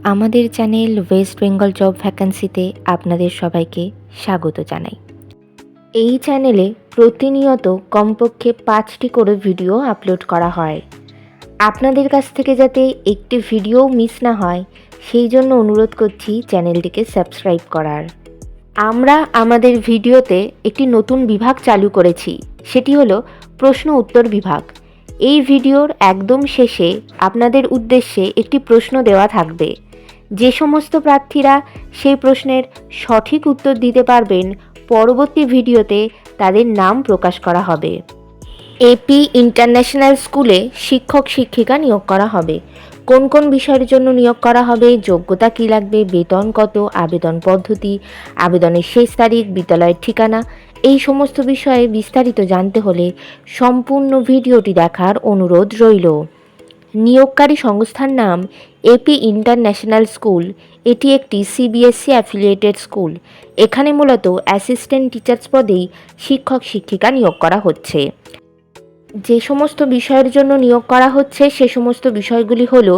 আমাদের channel West Bengal job ভ্যাকান্সিতে আপনাদের সবাইকে স্বাগত জানাই। এই চ্যানেলে প্রতিনিয়ত কমপক্ষে 5টি করে ভিডিও আপলোড করা হয়। আপনাদের কাছ থেকে যাতে একটি ভিডিও মিস না হয় সেই জন্য অনুরোধ করছি চ্যানেলটিকে সাবস্ক্রাইব করার। আমরা আমাদের ভিডিওতে একটি নতুন বিভাগ চালু করেছি, সেটি হলো প্রশ্ন উত্তর বিভাগ। এই ভিডিওর একদম শেষে আপনাদের উদ্দেশ্যে একটি প্রশ্ন দেওয়া থাকবে। যে সমস্ত প্রার্থীরা সেই প্রশ্নের সঠিক উত্তর দিতে পারবেন, পরবর্তী ভিডিওতে তাদের নাম প্রকাশ করা হবে। এপি ইন্টারন্যাশনাল স্কুলে শিক্ষক শিক্ষিকা নিয়োগ করা হবে। কোন কোন বিষয়ের জন্য নিয়োগ করা হবে, যোগ্যতা কী লাগবে, বেতন কত, আবেদন পদ্ধতি, আবেদনের শেষ তারিখ, বিদ্যালয়ের ঠিকানা, এই সমস্ত বিষয়ে বিস্তারিত জানতে হলে সম্পূর্ণ ভিডিওটি দেখার অনুরোধ রইল। নিয়োগকারী সংস্থার নাম এপি ইন্টারন্যাশনাল স্কুল। এটি একটি সিবিএসসি অ্যাফিলিয়েটেড স্কুল। এখানে মূলত অ্যাসিস্ট্যান্ট টিচার্স পদেই শিক্ষক শিক্ষিকা নিয়োগ করা হচ্ছে। যে সমস্ত বিষয়ের জন্য নিয়োগ করা হচ্ছে সে সমস্ত বিষয়গুলি হলো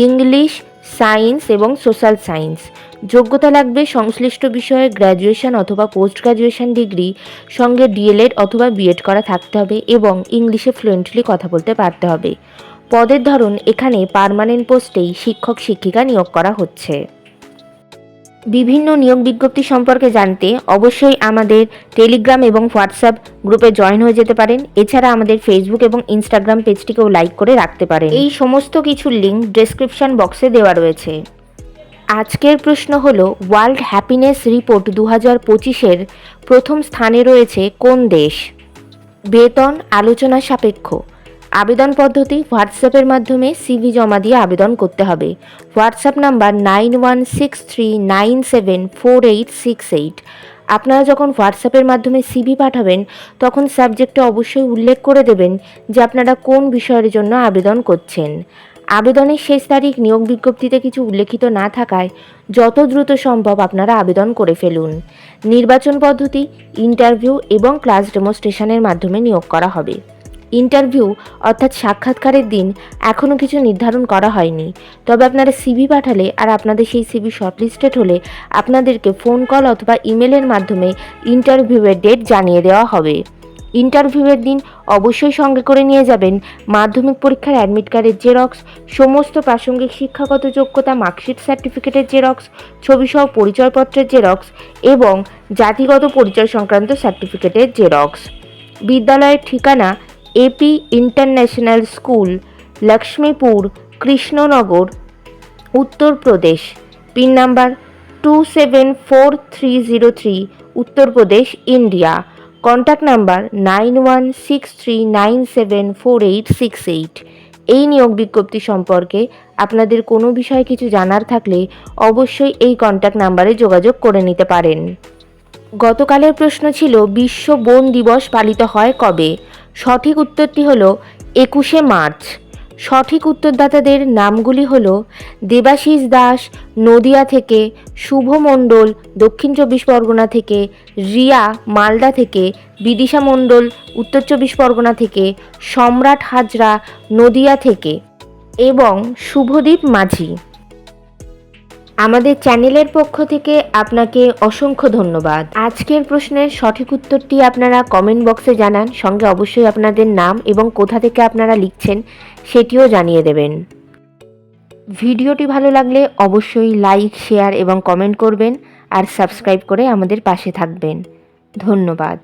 ইংলিশ, সায়েন্স এবং সোশ্যাল সায়েন্স। যোগ্যতা লাগবে সংশ্লিষ্ট বিষয়ে গ্র্যাজুয়েশন অথবা পোস্ট গ্র্যাজুয়েশন ডিগ্রি, সঙ্গে ডিএলএড অথবা বিএড করা থাকতে হবে এবং ইংলিশে ফ্লুয়েন্টলি কথা বলতে পারতে হবে। পদের ধরন এখানে পার্মানেন্ট পোস্টেই শিক্ষক শিক্ষিকা নিয়োগ করা হচ্ছে। বিভিন্ন নিয়োগ বিজ্ঞপ্তি সম্পর্কে জানতে অবশ্যই আমাদের টেলিগ্রাম এবং হোয়াটসঅ্যাপ গ্রুপে জয়েন হয়ে যেতে পারেন। এছাড়া আমাদের ফেসবুক এবং ইনস্টাগ্রাম পেজটিকেও লাইক করে রাখতে পারেন। এই সমস্ত কিছুর লিঙ্ক ডেসক্রিপশন বক্সে দেওয়া রয়েছে। আজকের প্রশ্ন হলো, ওয়ার্ল্ড হ্যাপিনেস রিপোর্ট 2025-এর প্রথম স্থানে রয়েছে কোন দেশ? বেতন আলোচনা সাপেক্ষ। আবেদন পদ্ধতি হোয়াটসঅ্যাপের মাধ্যমে সিভি জমা দিয়ে আবেদন করতে হবে। WhatsApp number 9163974868। আপনারা যখন হোয়াটসঅ্যাপের মাধ্যমে সিভি পাঠাবেন তখন সাবজেক্টে অবশ্যই উল্লেখ করে দেবেন যে আপনারা কোন বিষয়ের জন্য আবেদন করছেন। আবেদনের শেষ তারিখ নিয়োগ বিজ্ঞপ্তিতে কিছু উল্লেখিত না থাকায় যত দ্রুত সম্ভব আপনারা আবেদন করে ফেলুন। নির্বাচন পদ্ধতি ইন্টারভিউ এবং ক্লাস ডেমনস্ট্রেশনের মাধ্যমে নিয়োগ করা হবে। ইন্টারভিউ অর্থাৎ সাক্ষাৎকারের দিন এখনও কিছু নির্ধারণ করা হয়নি, তবে আপনারা সিভি পাঠালে আর আপনাদের সেই সিভি শর্টলিস্টেড হলে আপনাদেরকে ফোন কল অথবা ইমেলের মাধ্যমে ইন্টারভিউয়ের ডেট জানিয়ে দেওয়া হবে। ইন্টারভিউয়ের দিন অবশ্যই সঙ্গে করে নিয়ে যাবেন মাধ্যমিক পরীক্ষার অ্যাডমিট কার্ডের জেরক্স, সমস্ত প্রাসঙ্গিক শিক্ষাগত যোগ্যতা মার্কশিট সার্টিফিকেটের জেরক্স, ছবিসহ পরিচয়পত্রের জেরক্স এবং জাতিগত পরিচয় সংক্রান্ত সার্টিফিকেটের জেরক্স। বিদ্যালয়ের ঠিকানা AP international school, Lakshmipur, Krishnanagar, Uttar Pradesh. Pin number 274303, Uttar Pradesh, India. Contact number 9163974868। এই নিয়োগ বিজ্ঞপ্তি সম্পর্কে আপনাদের কোনো বিষয়ে কিছু জানার থাকলে অবশ্যই এই কন্ট্যাক্ট নাম্বারে যোগাযোগ করে নিতে পারেন। গতকালের প্রশ্ন ছিল বিশ্ব বন দিবস পালিত হয় কবে? সঠিক উত্তরটি হলো 21শে মার্চ। সঠিক উত্তরদাতাদের নামগুলি হলো দেবাশিস দাস নদিয়া থেকে, শুভ মণ্ডল দক্ষিণ 24 পরগনা থেকে, রিয়া মালদা থেকে, বিদিশা মণ্ডল উত্তর 24 পরগনা থেকে, সম্রাট হাজরা নদিয়া থেকে এবং শুভদীপ মাঝি। আমাদের চ্যানেলের পক্ষ থেকে আপনাকে অসংখ্য ধন্যবাদ। আজকের প্রশ্নের সঠিক উত্তরটি আপনারা কমেন্ট বক্সে জানান, সঙ্গে অবশ্যই আপনাদের নাম এবং কোথা থেকে আপনারা লিখছেন সেটিও জানিয়ে দেবেন। ভিডিওটি ভালো লাগলে অবশ্যই লাইক, শেয়ার এবং কমেন্ট করবেন আর সাবস্ক্রাইব করে আমাদের পাশে থাকবেন। ধন্যবাদ।